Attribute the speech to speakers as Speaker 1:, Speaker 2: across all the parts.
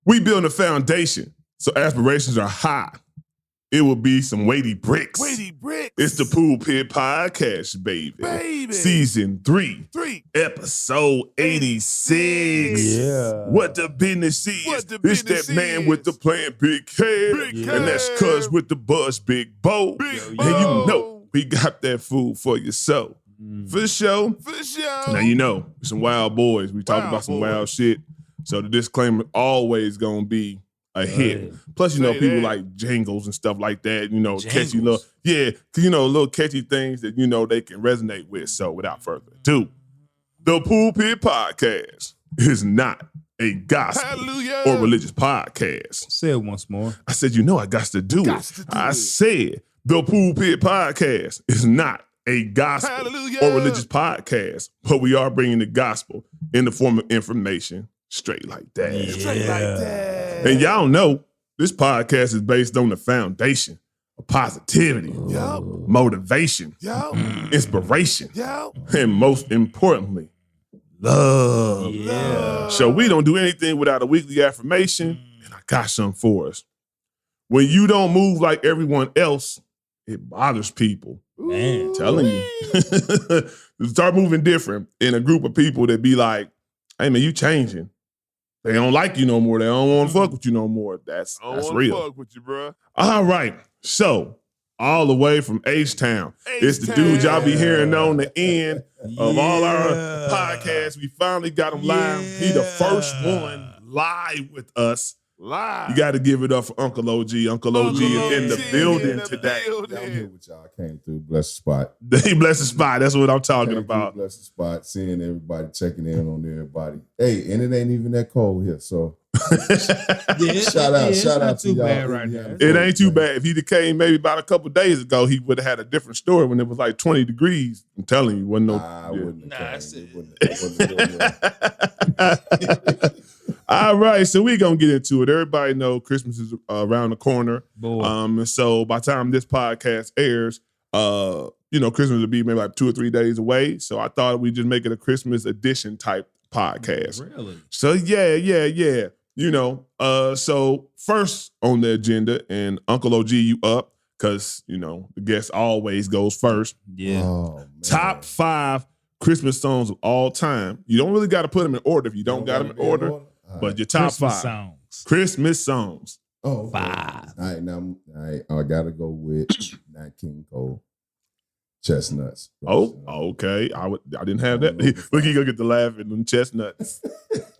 Speaker 1: We building a foundation, so aspirations are high. It will be some weighty bricks. It's the Pool Pit Podcast, baby. Season 3. Episode 86.
Speaker 2: Yeah.
Speaker 1: What the business is. It's that man with the plan, Big Head. And that's Cuz with the buzz, Big Bo. And you know, we got that food for your soul. For sure. Now you know, some wild boys. We talk about some wild shit. So the disclaimer always gonna be a hit. Plus, you know, people like jingles and stuff like that, you know, catchy little, little catchy things that, you know, they can resonate with. So without further ado, the Pool Pit Podcast is not a gospel or religious podcast.
Speaker 2: Say it once more.
Speaker 1: I said, you know, I got to do it. I said, the Pool Pit Podcast is not a gospel or religious podcast, but we are bringing the gospel in the form of information straight like that. And y'all know this podcast is based on the foundation of positivity, motivation, inspiration, and most importantly, love. So we don't do anything without a weekly affirmation, and I got something for us. When you don't move like everyone else, it bothers people. Man, I'm telling you. Start moving different in a group of people that be like, hey man, you changing. They don't like you no more. They don't want to fuck with you no more. That's real.
Speaker 3: Fuck with you, bro.
Speaker 1: All right. So, all the way from H-Town. It's the dude y'all be hearing on the end of all our podcasts. We finally got him live. He the first one live with us.
Speaker 3: Live.
Speaker 1: You got to give it up for Uncle OG. Uncle OG is in the building today.
Speaker 4: I'm here with y'all. I came through Blessed Spot.
Speaker 1: He blessed the spot. That's what I'm talking about.
Speaker 4: Blessed Spot, seeing everybody, checking in on everybody. Hey, and it ain't even that cold here, so shout out to y'all.
Speaker 2: Right now.
Speaker 1: It ain't too bad. If he'd came maybe about a couple days ago, he would have had a different story when it was like 20 degrees. I'm telling you, wasn't no.
Speaker 4: I wouldn't have
Speaker 1: All right, so we're going to get into it. Everybody know Christmas is around the corner. And so by the time this podcast airs, Christmas will be maybe like 2 or 3 days away. So I thought we'd just make it a Christmas edition type podcast.
Speaker 2: Really?
Speaker 1: So yeah. So first on the agenda, and Uncle OG, you up, because, the guest always goes first.
Speaker 2: Yeah.
Speaker 4: Oh,
Speaker 1: Top 5 Christmas songs of all time. You don't really got to put them in order if you don't got them in order. But your top
Speaker 2: Christmas
Speaker 1: 5
Speaker 2: songs.
Speaker 1: Christmas songs.
Speaker 4: Oh, okay.
Speaker 2: 5.
Speaker 4: All right, now I gotta go with Nat King Cole, Chestnuts.
Speaker 1: Oh, okay. I didn't have that. Look, you go get the laugh at them chestnuts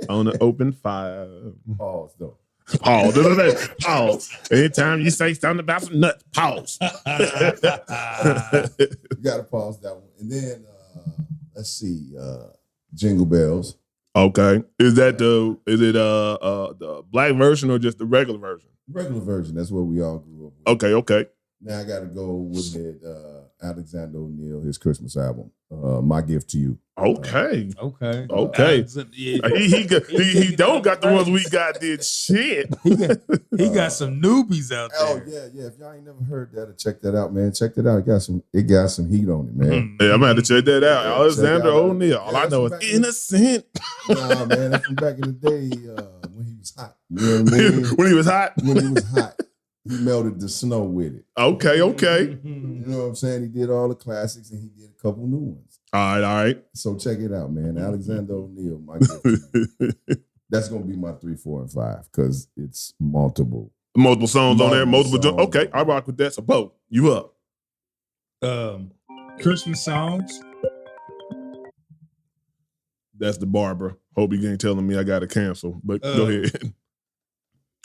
Speaker 1: on an open fire.
Speaker 4: Pause though.
Speaker 1: Pause. Anytime you say something about some nuts, pause.
Speaker 4: You gotta pause that one. And then let's see, Jingle Bells.
Speaker 1: Okay. Is it the black version or just the regular version?
Speaker 4: Regular version. That's what we all grew up with.
Speaker 1: Okay.
Speaker 4: Now I gotta go with Alexander O'Neal, his Christmas album, My Gift to You.
Speaker 1: Okay.
Speaker 2: Yeah.
Speaker 1: He don't got the ones we got did shit.
Speaker 2: He got some newbies out there.
Speaker 4: Oh yeah. If y'all ain't never heard that, check that out, man. Check that out. It got some heat on it, man.
Speaker 1: Yeah, I'm gonna have to check that out. Alexander O'Neal. All I know is innocent.
Speaker 4: Nah, man, that's from back in the day when he was hot. You know what I mean?
Speaker 1: When he was hot?
Speaker 4: When he was hot. He melted the snow with it.
Speaker 1: Okay.
Speaker 4: You know what I'm saying? He did all the classics and he did a couple new ones.
Speaker 1: All right.
Speaker 4: So check it out, man. Alexander O'Neal, my gift to you. That's gonna be my 3, 4, and 5 because it's multiple
Speaker 1: songs on there, multiple.
Speaker 4: songs.
Speaker 1: Okay, I rock with that. So, Bo, you up?
Speaker 2: Christmas songs.
Speaker 1: That's the barber. Hope you ain't telling me I got to cancel. But go ahead.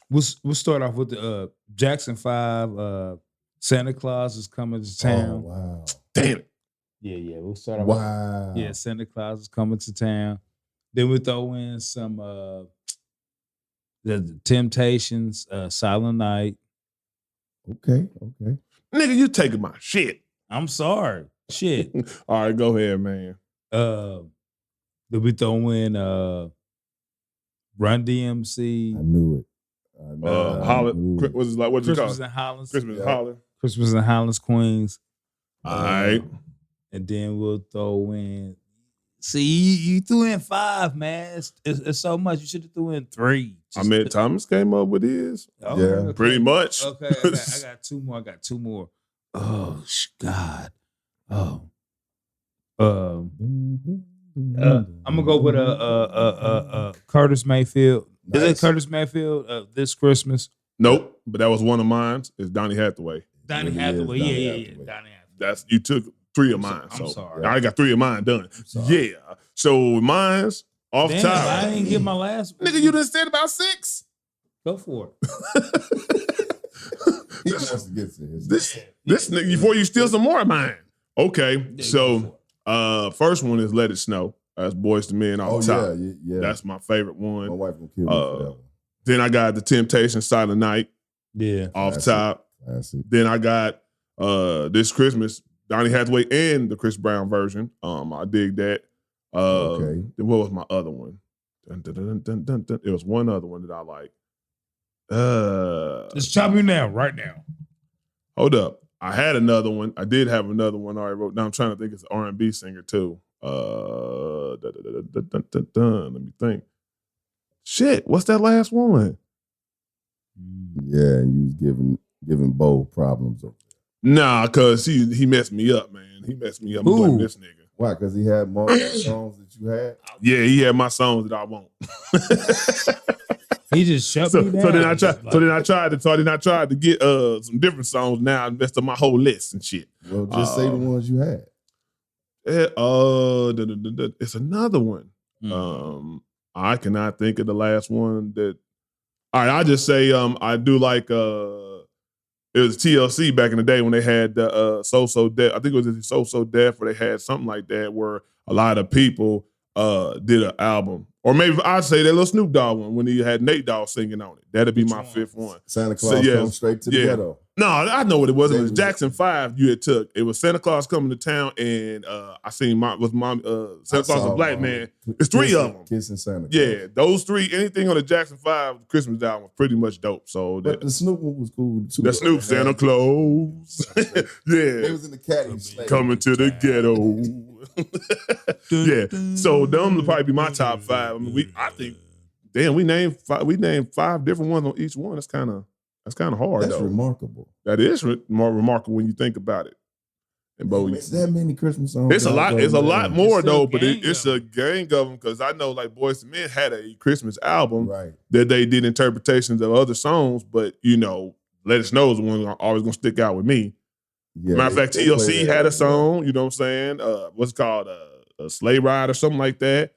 Speaker 2: We'll start off with the Jackson 5. Santa Claus is coming to town.
Speaker 4: Oh, wow.
Speaker 1: Damn it.
Speaker 2: Yeah. We'll start off.
Speaker 4: Wow.
Speaker 2: Yeah, Santa Claus is coming to town. Then we'll throw in some the Temptations, Silent Night.
Speaker 4: Okay.
Speaker 1: Nigga, you taking my shit.
Speaker 2: I'm sorry. Shit.
Speaker 1: All right, go ahead, man.
Speaker 2: Then we throw in Run DMC.
Speaker 4: I knew it.
Speaker 1: Holland, what's it like? What's it called?
Speaker 2: Christmas in Holland.
Speaker 1: Christmas in Holland.
Speaker 2: Christmas in Holland's Queens.
Speaker 1: All right.
Speaker 2: And then we'll throw in. See, you threw in 5, man. It's so much. You should have threw in 3.
Speaker 1: I mean, Thomas came up with his.
Speaker 2: Oh,
Speaker 4: Yeah.
Speaker 2: okay.
Speaker 1: Pretty much.
Speaker 2: Okay, I got two more. Oh God. Oh. I'm gonna go with Curtis Mayfield. Is it
Speaker 4: Nice.
Speaker 2: Curtis Mayfield? This Christmas.
Speaker 1: Nope, but that was one of mine. It's Donny Hathaway.
Speaker 2: Donny
Speaker 4: Really
Speaker 2: Hathaway.
Speaker 4: is Donny
Speaker 2: Yeah.
Speaker 4: Hathaway.
Speaker 2: Donny Hathaway.
Speaker 1: That's you took 3 of
Speaker 2: I'm
Speaker 1: mine.
Speaker 2: so- I'm
Speaker 1: so
Speaker 2: sorry.
Speaker 1: I got 3 of mine done.
Speaker 4: Sorry.
Speaker 1: Yeah. So mine's off
Speaker 2: Damn,
Speaker 1: top.
Speaker 2: I didn't get my last one.
Speaker 1: Nigga, you done said about 6.
Speaker 2: Go for it.
Speaker 4: He wants to get to his.
Speaker 1: This nigga before you steal some more of mine. Okay,
Speaker 2: Yeah,
Speaker 1: so first one is Let It Snow. That's Boys to Men off
Speaker 4: Oh
Speaker 1: top.
Speaker 4: yeah.
Speaker 1: That's my favorite
Speaker 4: my
Speaker 1: one.
Speaker 4: wife gonna kill me for that one.
Speaker 1: Then I got The Temptation, Silent Night
Speaker 2: Yeah.
Speaker 1: off
Speaker 4: Classic.
Speaker 1: top.
Speaker 4: Classic.
Speaker 1: Then I got This Christmas, Donny Hathaway and the Chris Brown version. I dig that.
Speaker 4: Okay.
Speaker 1: Then what was my other one? Dun, dun, dun, dun, dun, dun. It was one other one that I like.
Speaker 2: Just chop you now, right now.
Speaker 1: Hold up. I had another one. I did have another one I already wrote down. I'm trying to think it's an R&B singer too. Dun, dun, dun, dun, dun, dun, dun. Let me think. Shit, what's that last one?
Speaker 4: Yeah, you was giving Bo problems.
Speaker 1: Nah, cause he messed me up, man. He messed me up. I'm blaming this nigga.
Speaker 4: Why? Because he had more songs that you had.
Speaker 1: Yeah, he had my songs that I want.
Speaker 2: He just shut
Speaker 1: So
Speaker 2: me down.
Speaker 1: then I tried to get some different songs. Now I messed up my whole list and shit.
Speaker 4: Well, just say the ones you had.
Speaker 1: It's another one. I cannot think of the last one that. All right, I just say I do like it was TLC back in the day when they had the So Deaf. I think it was So Deaf where they had something like that where a lot of people did an album. Or maybe I'd say that little Snoop Dogg one when he had Nate Dogg singing on it. That'd be my 5th one.
Speaker 4: Santa Claus comes straight to the ghetto.
Speaker 1: No, I know what it was. It was Jackson 5 you had took. It was Santa Claus coming to town, and I seen Santa Claus a Black Man. It's 3 of them.
Speaker 4: Kissing Santa Claus.
Speaker 1: Yeah, those 3, anything on the Jackson 5 Christmas album was pretty much dope. So
Speaker 4: But the Snoop one was cool too.
Speaker 1: the Snoop Santa Claus.
Speaker 4: They
Speaker 1: Yeah.
Speaker 4: was in the caddy.
Speaker 1: Coming to the ghetto. Yeah. So them would probably be my top 5. I mean, I think, damn, we named 5 different ones on each one. That's kind of hard.
Speaker 4: That's
Speaker 1: though.
Speaker 4: remarkable.
Speaker 1: That is more remarkable when you think about it. And Bo,
Speaker 4: It's that many Christmas songs.
Speaker 1: it's a lot.
Speaker 4: out
Speaker 1: It's a
Speaker 4: there,
Speaker 1: lot
Speaker 4: man.
Speaker 1: more
Speaker 2: It's a
Speaker 1: though, but
Speaker 2: gang
Speaker 1: it's
Speaker 2: of
Speaker 1: a gang of them because I know like Boyz II Men had a Christmas album
Speaker 4: Right.
Speaker 1: that they did interpretations of other songs, but Let It Snow is the one always gonna stick out with me.
Speaker 4: Yeah,
Speaker 1: Matter of fact,
Speaker 4: they
Speaker 1: TLC
Speaker 4: play that.
Speaker 1: had a song. You know what I'm saying? What's it called a Sleigh Ride or something like that.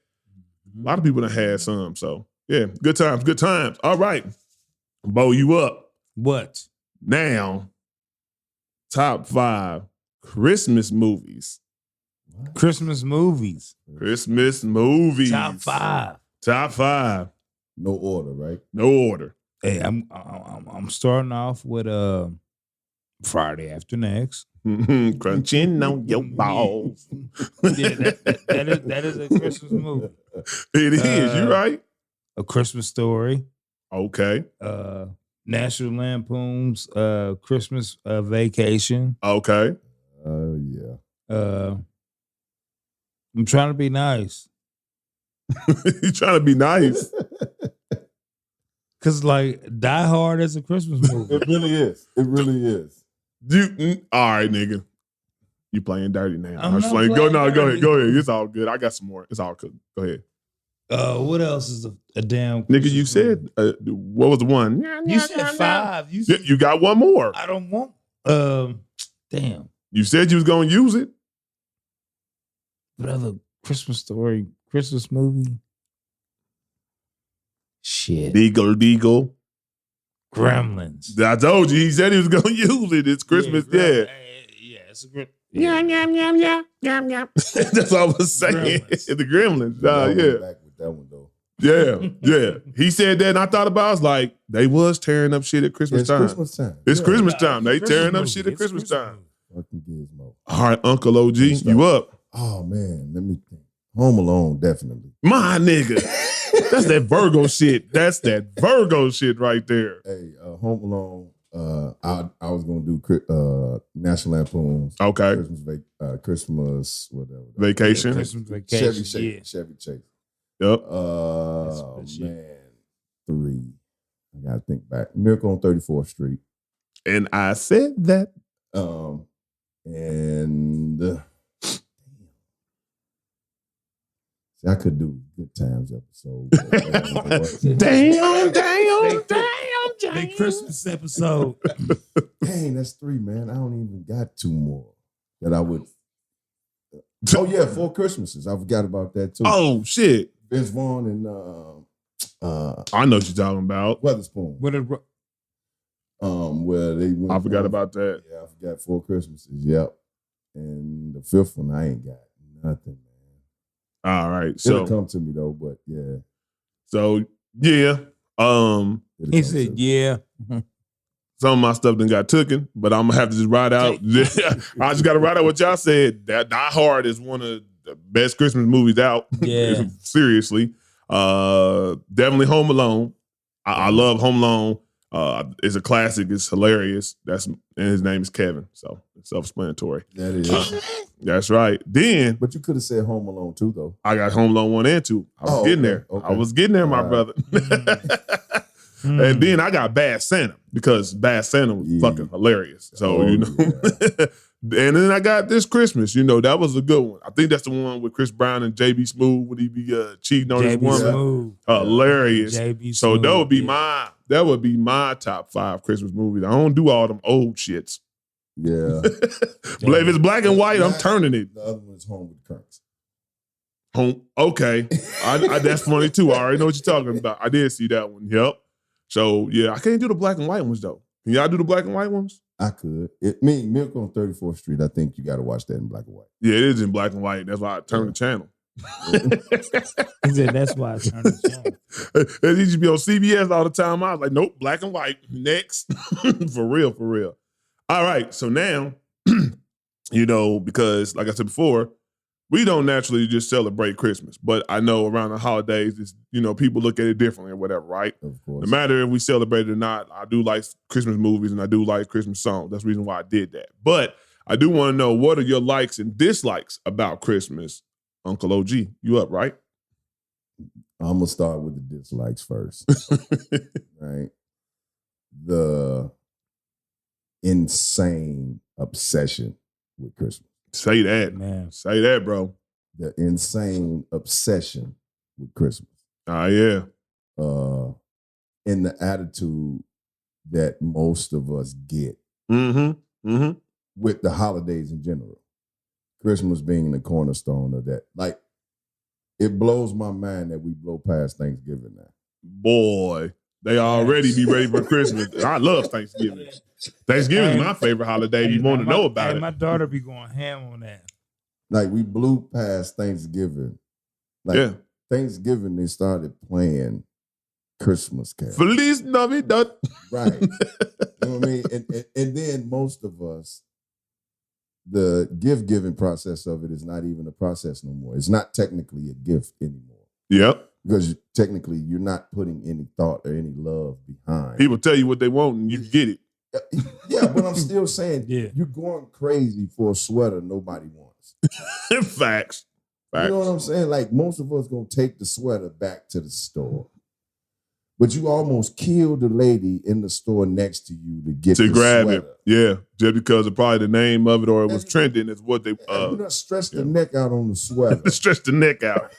Speaker 1: A lot of people done had some. So yeah, good times, good times. All right, Bo, you up
Speaker 2: What?
Speaker 1: now? Top 5 Christmas movies.
Speaker 2: Christmas movies.
Speaker 1: Christmas movies.
Speaker 2: Top 5.
Speaker 1: Top 5.
Speaker 4: No order, right?
Speaker 1: No order.
Speaker 2: Hey, I'm starting off with Friday After Next.
Speaker 1: Crunching on your balls.
Speaker 2: Yeah, that is a Christmas movie.
Speaker 1: It is. You right?
Speaker 2: A Christmas Story.
Speaker 1: Okay.
Speaker 2: National Lampoon's Christmas Vacation.
Speaker 1: Okay.
Speaker 4: Yeah.
Speaker 2: I'm trying to be nice.
Speaker 1: You trying to be nice?
Speaker 2: Cause like Die Hard is a Christmas movie.
Speaker 4: It really is. It really is.
Speaker 1: All right, nigga. You playing dirty now.
Speaker 2: I'm
Speaker 1: I'm just
Speaker 2: not
Speaker 1: playing.
Speaker 2: playing
Speaker 1: Go
Speaker 2: dirty.
Speaker 1: ahead. It's all good. I got some more. It's all good. Go ahead.
Speaker 2: What else is a damn
Speaker 1: Nigga,
Speaker 2: Christmas
Speaker 1: you said, what was the one?
Speaker 2: You said 5. You
Speaker 1: Yeah,
Speaker 2: said,
Speaker 1: you got one more.
Speaker 2: I don't want. Damn.
Speaker 1: You said you was going to use it.
Speaker 2: What other Christmas story? Christmas movie? Shit.
Speaker 1: Deagle.
Speaker 2: Gremlins.
Speaker 1: I told you. He said he was going to use it. It's Christmas. Yeah.
Speaker 2: Yeah, it's a good.
Speaker 1: Yeah. That's what I was saying.
Speaker 2: Gremlins.
Speaker 1: The Gremlins.
Speaker 4: I went
Speaker 1: Yeah.
Speaker 4: back with that one though.
Speaker 1: Yeah. He said that, and I thought about it. I was like, they was tearing up shit at Christmas
Speaker 4: It's
Speaker 1: time.
Speaker 4: Christmas time.
Speaker 1: It's
Speaker 4: Yeah.
Speaker 1: Christmas time. They
Speaker 2: Christmas
Speaker 1: tearing up
Speaker 2: movie.
Speaker 1: shit at
Speaker 2: It's
Speaker 1: Christmas time.
Speaker 2: movie.
Speaker 4: Fucking Gizmo.
Speaker 1: All right, Uncle OG, you up.
Speaker 4: Oh man, let me think. Home Alone, definitely.
Speaker 1: My nigga. That's that Virgo shit. That's that Virgo shit right there.
Speaker 4: Hey, Home Alone. I was gonna do National Lampoon's
Speaker 1: Okay.
Speaker 4: Christmas whatever.
Speaker 1: Vacation.
Speaker 2: Christmas Vacation.
Speaker 4: Chevy Chase.
Speaker 1: Yep.
Speaker 4: Oh
Speaker 2: That's good shit.
Speaker 4: man, 3. I gotta think back. Miracle on 34th Street.
Speaker 1: And I said that.
Speaker 4: And see, I could do Good Times episode.
Speaker 1: Damn.
Speaker 2: The Christmas episode.
Speaker 4: Dang, that's 3, man. I don't even got 2 more that I would. Oh yeah, 4 Christmases. I forgot about that too.
Speaker 1: Oh shit.
Speaker 4: Vince Vaughn and
Speaker 1: I know what you're talking about.
Speaker 4: Weatherspoon. Where they went.
Speaker 1: I forgot about that.
Speaker 4: Yeah, I forgot 4 Christmases. Yep. And the 5th one, I ain't got nothing, man.
Speaker 1: All right.
Speaker 4: It'll come to me though, but yeah.
Speaker 1: So yeah.
Speaker 2: He said, yeah.
Speaker 1: Some of my stuff done got taken, but I'm gonna have to just ride out. I just gotta ride out what y'all said. That Die Hard is one of the best Christmas movies out.
Speaker 2: Yeah.
Speaker 1: Seriously. Definitely Home Alone. I love Home Alone. It's a classic. It's hilarious. And his name is Kevin. So it's self-explanatory.
Speaker 4: That is.
Speaker 1: That's right. Then,
Speaker 4: but you could have said Home Alone 2 though.
Speaker 1: I got Home Alone 1 and 2. I was getting there.
Speaker 4: Okay.
Speaker 1: I was getting there, my brother. And then I got Bad Santa because Bad Santa was fucking hilarious. So, you know. Yeah. And then I got This Christmas. You know, that was a good one. I think that's the one with Chris Brown and JB Smoove when he be cheating on his woman.
Speaker 2: Smooth.
Speaker 1: Hilarious.
Speaker 2: JB
Speaker 1: So
Speaker 2: Smooth,
Speaker 1: that would be my top 5 Christmas movies. I don't do all them old shits.
Speaker 4: Yeah.
Speaker 1: But if it's black and white, I'm turning it.
Speaker 4: The other one is Home with the Cranks.
Speaker 1: Home. Okay. That's funny too. I already know what you're talking about. I did see that one. Yep. So yeah, I can't do the black and white ones though. Can y'all do the black and white ones?
Speaker 4: I could. Miracle on 34th Street, I think you got to watch that in black and white.
Speaker 1: Yeah, it is in black and white. That's why I turned the channel.
Speaker 2: He said, that's why I turned the channel.
Speaker 1: It used to be on CBS all the time. I was like, nope, black and white. Next. For real. All right. So now, you know, because like I said before, we don't naturally just celebrate Christmas, but I know around the holidays, it's, you know, people look at it differently or whatever, right?
Speaker 4: Of course.
Speaker 1: No matter if we celebrate it or not, I do like Christmas movies and I do like Christmas songs. That's the reason why I did that. But I do want to know, what are your likes and dislikes about Christmas? Uncle OG, you up, right?
Speaker 4: I'm going to start with the dislikes first. Right? The insane obsession with Christmas.
Speaker 1: Say that,
Speaker 2: man.
Speaker 1: Say that, bro.
Speaker 4: The insane obsession with Christmas.
Speaker 1: Oh, yeah.
Speaker 4: And the attitude that most of us get with the holidays in general. Christmas being the cornerstone of that. Like, it blows my mind that we blow past Thanksgiving now.
Speaker 1: Boy, they already be ready for Christmas. I love Thanksgiving. Thanksgiving is my favorite holiday. You want to know about it.
Speaker 2: My daughter be going ham on that.
Speaker 4: Like, we blew past Thanksgiving. Like, Thanksgiving, they started playing Christmas carols.
Speaker 1: Feliz Navidad.
Speaker 4: Right. You know what I mean? And then most of us, the gift-giving process of it is not even a process no more. It's not technically a gift anymore.
Speaker 1: Yep.
Speaker 4: Because technically, you're not putting any thought or any love behind.
Speaker 1: People tell you what they want and you get it.
Speaker 4: Yeah, but I'm still saying, you're going crazy for a sweater nobody wants.
Speaker 1: Facts.
Speaker 4: You know what I'm saying? Like, most of us going to take the sweater back to the store. But you almost killed the lady in the store next to you to get the
Speaker 1: grab
Speaker 4: sweater.
Speaker 1: it. Yeah, just because of probably the name of it or it was trending is what they...
Speaker 4: you not stretch the neck out on the sweater.
Speaker 1: Stretch the neck out.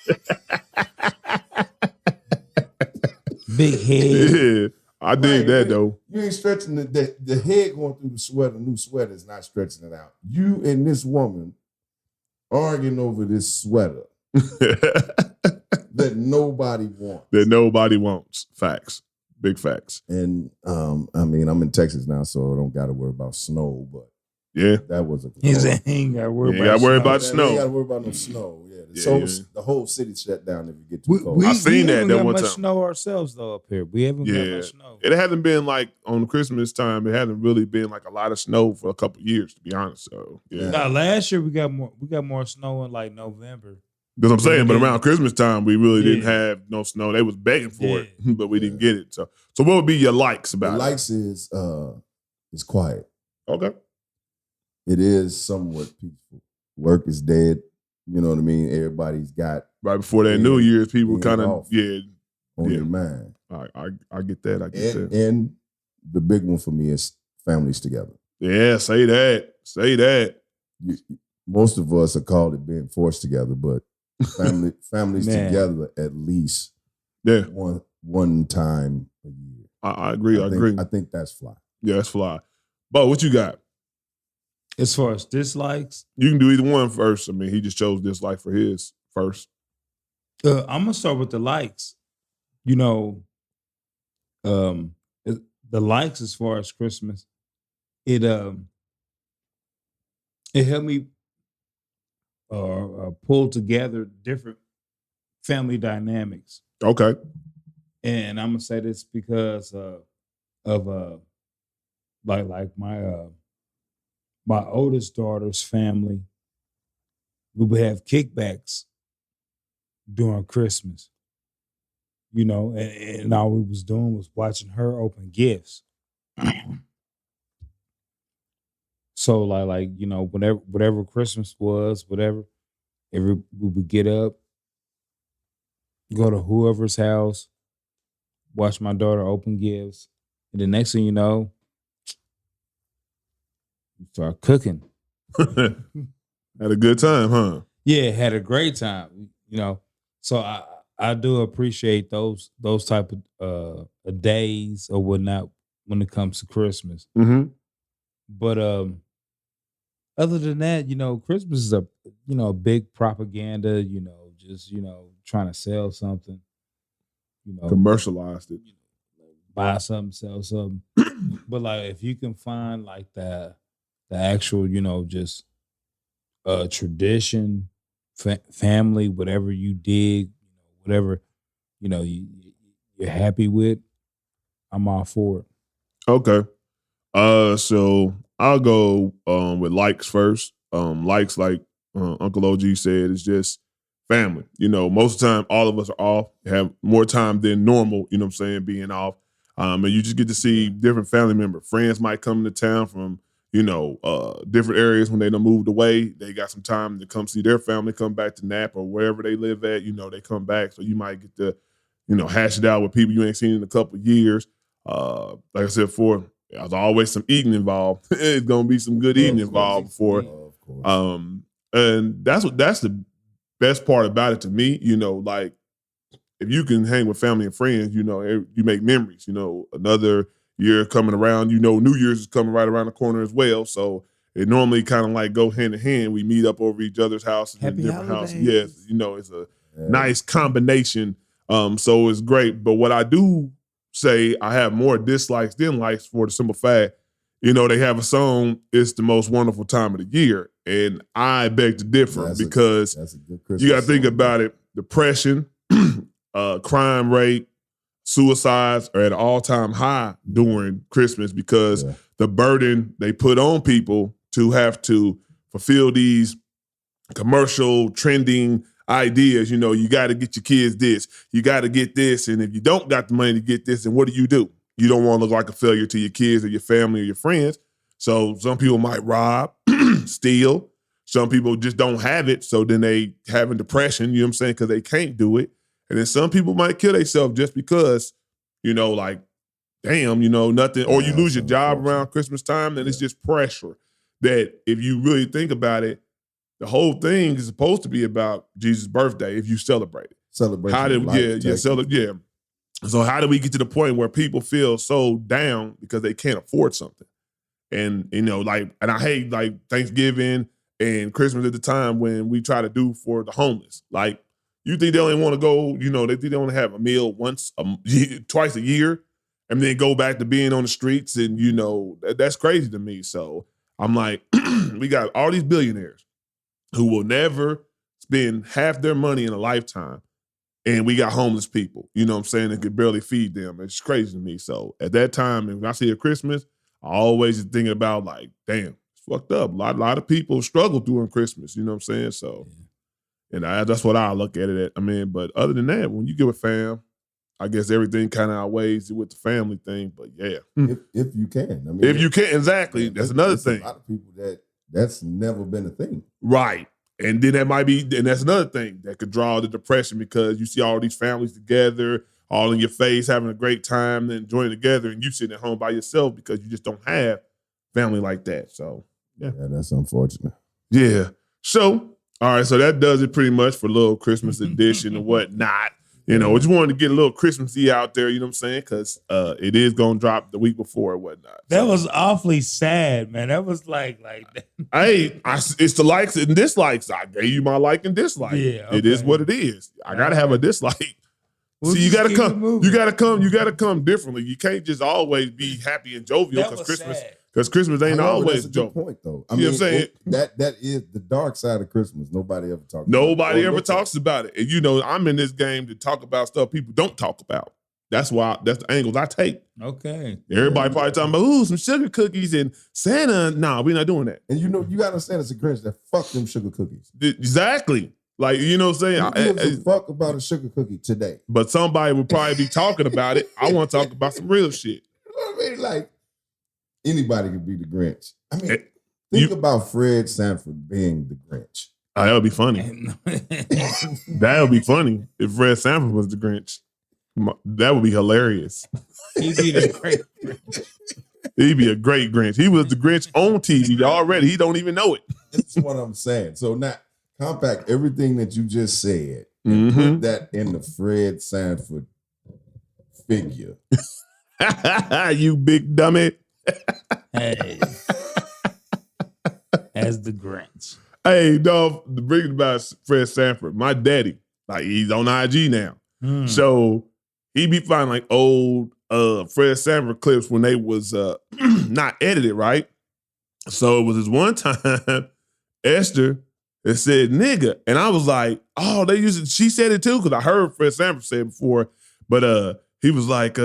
Speaker 2: Big head.
Speaker 1: Yeah, I dig that though.
Speaker 4: You ain't stretching the head going through the sweater. New sweater is not stretching it out. You and this woman arguing over this sweater that nobody wants.
Speaker 1: That nobody wants. Facts. Big facts.
Speaker 4: And I mean, I'm in Texas now, so I don't got to worry about snow. But
Speaker 1: yeah,
Speaker 4: that was a.
Speaker 2: He said he ain't got to worry about.
Speaker 1: Snow.
Speaker 4: Ain't got to worry about no snow. The whole city shut down if you get too cold.
Speaker 1: I seen that one time.
Speaker 2: We haven't got much snow ourselves though up here. We haven't got much snow.
Speaker 1: It hasn't been like on Christmas time. It hasn't really been like a lot of snow for a couple of years, to be honest. So yeah.
Speaker 2: Now, last year we got more snow in like November.
Speaker 1: That's what I'm saying. But around Christmas time, we really didn't have no snow. They was begging for it, but we didn't get it. So what would be your likes about it?
Speaker 4: Likes is it's quiet.
Speaker 1: Okay.
Speaker 4: It is somewhat peaceful. Work is dead. You know what I mean? Everybody's got
Speaker 1: right before that New Year's, people kind of
Speaker 4: on their mind.
Speaker 1: I get that. I get that.
Speaker 4: And the big one for me is families together.
Speaker 1: Yeah, say that. Say that.
Speaker 4: Most of us are called it being forced together, but families together at least one time a year.
Speaker 1: I agree.
Speaker 4: I think that's fly.
Speaker 1: Yeah, that's fly. But what you got?
Speaker 2: As far as dislikes,
Speaker 1: you can do either one first. I mean, he just chose dislike for his first.
Speaker 2: I'm gonna start with the likes. You know, the likes as far as Christmas, it helped me pull together different family dynamics.
Speaker 1: Okay.
Speaker 2: And I'm gonna say this because of like my oldest daughter's family, we would have kickbacks during Christmas. You know, and all we was doing was watching her open gifts. So like you know, whatever Christmas was, whatever, we would get up, go to whoever's house, watch my daughter open gifts, and the next thing you know, start cooking.
Speaker 1: Had a good time, huh?
Speaker 2: Yeah, had a great time. You know, so I do appreciate those type of days or whatnot when it comes to Christmas.
Speaker 1: Mm-hmm.
Speaker 2: But other than that, you know, Christmas is a big propaganda. You know, just trying to sell something. You know,
Speaker 1: Commercialized it.
Speaker 2: Buy something, sell something. But like, if you can find like the actual, just tradition, family, whatever you dig, whatever you're happy with, I'm all for it.
Speaker 1: Okay. So I'll go with likes first. Likes, like Uncle OG said, is just family. You know, most of the time, all of us are off, have more time than normal, you know what I'm saying, being off. And you just get to see different family members. Friends might come to town from, different areas when they done moved away. They got some time to come see their family, come back to Napa or wherever they live at. They come back. So you might get to, hash it out with people you ain't seen in a couple of years. Like I said before, there's always some eating involved. It's gonna be some good eating involved before. And that's the best part about it to me. Like if you can hang with family and friends, you make memories. Another year coming around, New Year's is coming right around the corner as well. So it normally kind of like go hand in hand. We meet up over each other's houses in different houses. Yes, it's a nice combination. So it's great. But what I do say, I have more dislikes than likes for the simple fact, they have a song, "It's the most wonderful time of the year." And I beg to differ because you got to think about it. Depression, crime rate, suicides are at an all-time high during Christmas because the burden they put on people to have to fulfill these commercial trending ideas. You got to get your kids this, you got to get this, and if you don't got the money to get this, then what do? You don't want to look like a failure to your kids or your family or your friends. So some people might rob, steal. Some people just don't have it, so then they having depression, you know what I'm saying, because they can't do it. And then some people might kill themselves just because, like, damn, nothing, or you lose your job around Christmas time, and it's just pressure that if you really think about it, the whole thing is supposed to be about Jesus' birthday if you celebrate it.
Speaker 4: Celebration.
Speaker 1: How did So how do we get to the point where people feel so down because they can't afford something? And and I hate like Thanksgiving and Christmas at the time when we try to do for the homeless. Like, you think they only want to go, they think they want to have a meal twice a year and then go back to being on the streets, and that's crazy to me. So I'm like, we got all these billionaires who will never spend half their money in a lifetime, and we got homeless people, what I'm saying, that could barely feed them. It's crazy to me. So at that time, and when I see a Christmas, I always thinking about like, damn, it's fucked up. A lot of people struggle during Christmas, you know what I'm saying? So, and that's what I look at it at. I mean, but other than that, when you get with fam, I guess everything kind of outweighs it with the family thing. But yeah,
Speaker 4: if you can, I mean,
Speaker 1: if you can, exactly. That's another thing.
Speaker 4: A lot of people that's never been a thing,
Speaker 1: right? And then that's another thing that could draw the depression because you see all these families together, all in your face, having a great time, and enjoying together, and you sitting at home by yourself because you just don't have family like that. So
Speaker 4: yeah, that's unfortunate.
Speaker 1: Yeah. So, all right, so that does it pretty much for little Christmas edition and whatnot. You know, just wanted to get a little Christmassy out there, you know what I'm saying? Because it is going to drop the week before or whatnot.
Speaker 2: That was awfully sad, man. That was like
Speaker 1: it's the likes and dislikes. I gave you my like and dislike.
Speaker 2: Yeah,
Speaker 1: It is what it is. I got to have a dislike.
Speaker 2: We'll
Speaker 1: See, you
Speaker 2: just
Speaker 1: got to
Speaker 2: keep it
Speaker 1: come.
Speaker 2: moving.
Speaker 1: You got to come differently. You can't just always be happy and jovial
Speaker 2: That
Speaker 1: because
Speaker 2: was
Speaker 1: Christmas.
Speaker 2: sad.
Speaker 1: Because Christmas ain't
Speaker 4: However,
Speaker 1: always
Speaker 4: that's a good
Speaker 1: joke.
Speaker 4: point, though.
Speaker 1: You know what I'm saying?
Speaker 4: That is the dark side of Christmas. Nobody ever talks.
Speaker 1: Nobody ever talks about it. And you know, I'm in this game to talk about stuff people don't talk about. That's the angles I take.
Speaker 2: Okay.
Speaker 1: Everybody probably talking about, ooh, some sugar cookies and Santa. Nah, we're not doing that.
Speaker 4: And you know, you gotta understand it's a Grinch that fuck them sugar cookies.
Speaker 1: Exactly. Like, you know what I'm saying?
Speaker 4: Who gives a fuck about a sugar cookie today?
Speaker 1: But somebody would probably be talking about it. I want to talk about some real shit.
Speaker 4: You know what I mean? Like, anybody could be the Grinch. I mean,
Speaker 1: Think
Speaker 4: think about Fred Sanford being the Grinch.
Speaker 1: Oh, that would be funny. That would be funny if Fred Sanford was the Grinch. That would be hilarious.
Speaker 2: He'd be the great Grinch.
Speaker 1: He'd be a great Grinch. He was the Grinch on TV already. He don't even know it.
Speaker 4: That's what I'm saying. So now, compact everything that you just said and put that in the Fred Sanford figure.
Speaker 1: You big dummy.
Speaker 2: Hey. As the Grinch.
Speaker 1: Hey, dog, the bringing about Fred Sanford, my daddy, like he's on IG now. So he be finding like old Fred Sanford clips when they was not edited, right? So it was this one time, Esther, it said nigga. And I was like, oh, she said it too, because I heard Fred Sanford say it before. But he was like,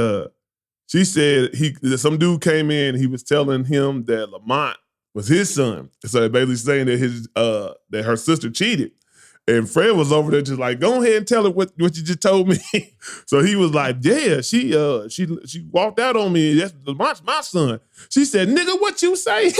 Speaker 1: she said some dude came in, he was telling him that Lamont was his son. So they're basically saying that that her sister cheated. And Fred was over there just like, go ahead and tell her what you just told me. So he was like, yeah, she walked out on me. That's Lamont's my son. She said, nigga, what you say?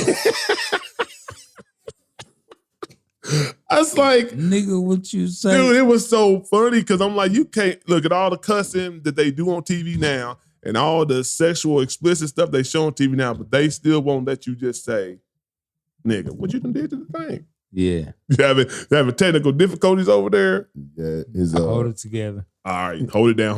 Speaker 1: I was like,
Speaker 2: nigga, what you say?
Speaker 1: Dude, it was so funny because I'm like, you can't look at all the cussing that they do on TV now and all the sexual explicit stuff they show on TV now, but they still won't let you just say, nigga, what you done did to the thing?
Speaker 2: Yeah.
Speaker 1: You having technical difficulties over there?
Speaker 4: Yeah,
Speaker 2: hold it together.
Speaker 1: All right, hold it down.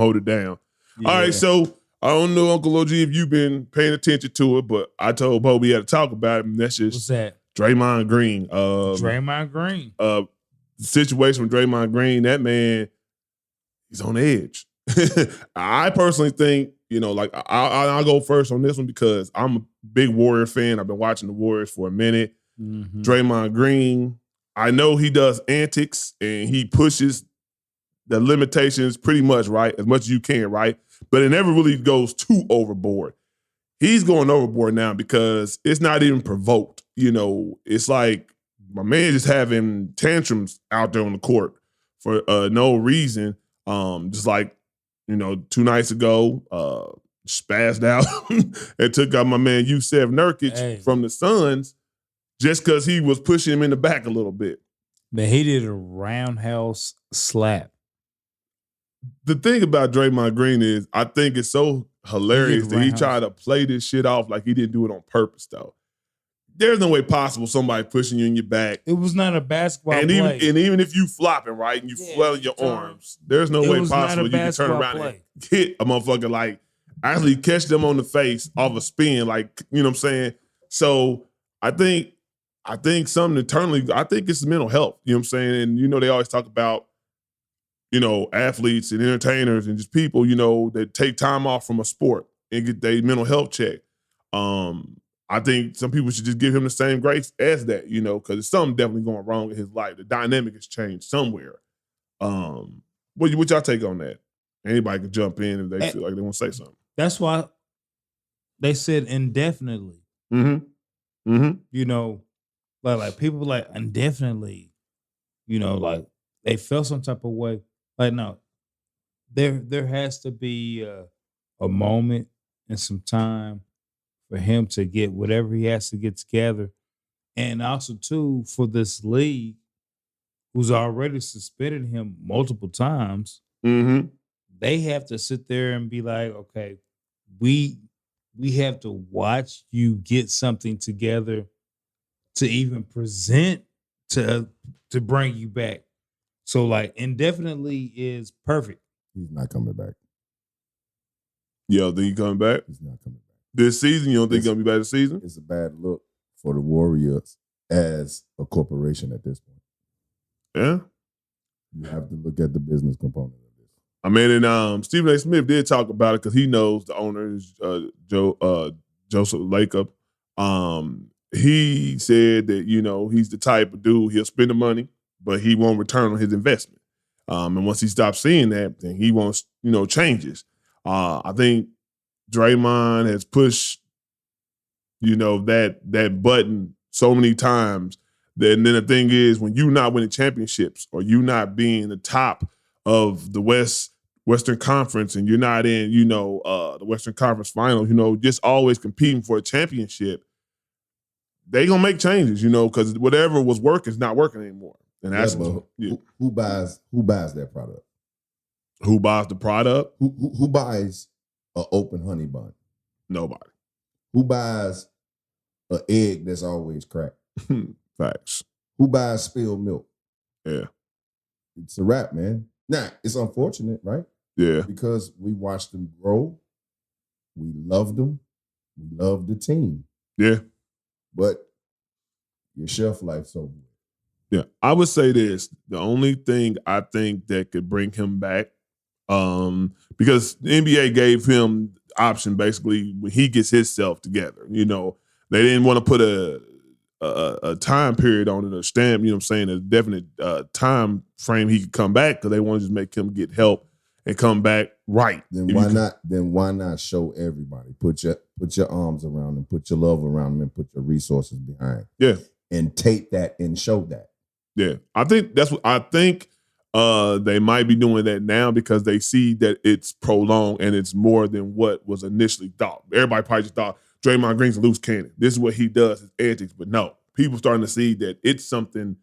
Speaker 2: Yeah.
Speaker 1: All right, so I don't know, Uncle OG, if you've been paying attention to it, but I told Bo we had to talk about it, and that's just
Speaker 2: what's that?
Speaker 1: Draymond Green.
Speaker 2: Draymond Green.
Speaker 1: The situation with Draymond Green, that man, he's on edge. I personally think, you know, like I'll go first on this one because I'm a big Warrior fan. I've been watching the Warriors for a minute.
Speaker 2: Mm-hmm.
Speaker 1: Draymond Green, I know he does antics and he pushes the limitations pretty much, right? As much as you can, right? But it never really goes too overboard. He's going overboard now because it's not even provoked. You know, it's like my man just having tantrums out there on the court for no reason. Just like, you know, 2 nights ago, spazzed out and took out my man Yusef Nurkic from the Suns just because he was pushing him in the back a little bit.
Speaker 2: Man, he did a roundhouse slap.
Speaker 1: The thing about Draymond Green is I think it's so hilarious that he tried to play this shit off like he didn't do it on purpose, though. There's no way possible somebody pushing you in your back.
Speaker 2: It was not a basketball
Speaker 1: and
Speaker 2: play.
Speaker 1: Even if you flopping, right, and you flailing your arms, there's no way possible you can turn around and hit a motherfucker, like actually catch them on the face off a spin, like, you know what I'm saying? So I think something internally, I think it's mental health, you know what I'm saying? And, you know, they always talk about, you know, athletes and entertainers and just people, you know, that take time off from a sport and get their mental health check. I think some people should just give him the same grace as that, you know, because there's something definitely going wrong in his life. The dynamic has changed somewhere. What y'all take on that? Anybody can jump in if they feel like they want to say something.
Speaker 2: That's why they said indefinitely.
Speaker 1: Mm-hmm. Mm-hmm.
Speaker 2: You know, like people like indefinitely, you know, like they felt some type of way. Like, no, there has to be a moment and some time for him to get whatever he has to get together. And also, too, for this league, who's already suspended him multiple times,
Speaker 1: mm-hmm.
Speaker 2: they have to sit there and be like, okay, we have to watch you get something together to even present to bring you back. So like indefinitely is perfect.
Speaker 4: He's not coming back.
Speaker 1: You don't think he's coming back
Speaker 4: He's not coming back.
Speaker 1: this season? You don't think he's gonna be back this season?
Speaker 4: It's a bad look for the Warriors as a corporation at this point.
Speaker 1: Yeah.
Speaker 4: You have to look at the business component of this.
Speaker 1: I mean, and Stephen A. Smith did talk about it because he knows the owner is Joseph Lacob. He said that, you know, he's the type of dude, he'll spend the money, but he won't return on his investment. And once he stops seeing that, then he wants, you know, changes. I think Draymond has pushed, you know, that button so many times. And then the thing is, when you're not winning championships or you not being the top of the Western Conference and you're not in, you know, the Western Conference Finals, you know, just always competing for a championship, they gonna make changes, you know, because whatever was working is not working anymore. And that's
Speaker 4: who buys that product?
Speaker 1: Who buys the product?
Speaker 4: Who buys an open honey bun?
Speaker 1: Nobody.
Speaker 4: Who buys an egg that's always cracked?
Speaker 1: Facts.
Speaker 4: Who buys spilled milk?
Speaker 1: Yeah.
Speaker 4: It's a wrap, man. Now, it's unfortunate, right?
Speaker 1: Yeah.
Speaker 4: Because we watched them grow. We loved them. We loved the team.
Speaker 1: Yeah.
Speaker 4: But your shelf life's over.
Speaker 1: Yeah. I would say this. The only thing I think that could bring him back, because the NBA gave him the option basically when he gets himself together. You know, they didn't want to put a time period on it, a stamp, you know what I'm saying, a definite time frame he could come back because they want to just make him get help and come back right.
Speaker 4: Then why not show everybody? Put your arms around them, put your love around them, and put your resources behind.
Speaker 1: Yeah.
Speaker 4: And tape that and show that.
Speaker 1: Yeah. I think that's what I think they might be doing that now because they see that it's prolonged and it's more than what was initially thought. Everybody probably just thought Draymond Green's a loose cannon. This is what he does, his antics. But no, people starting to see that it's something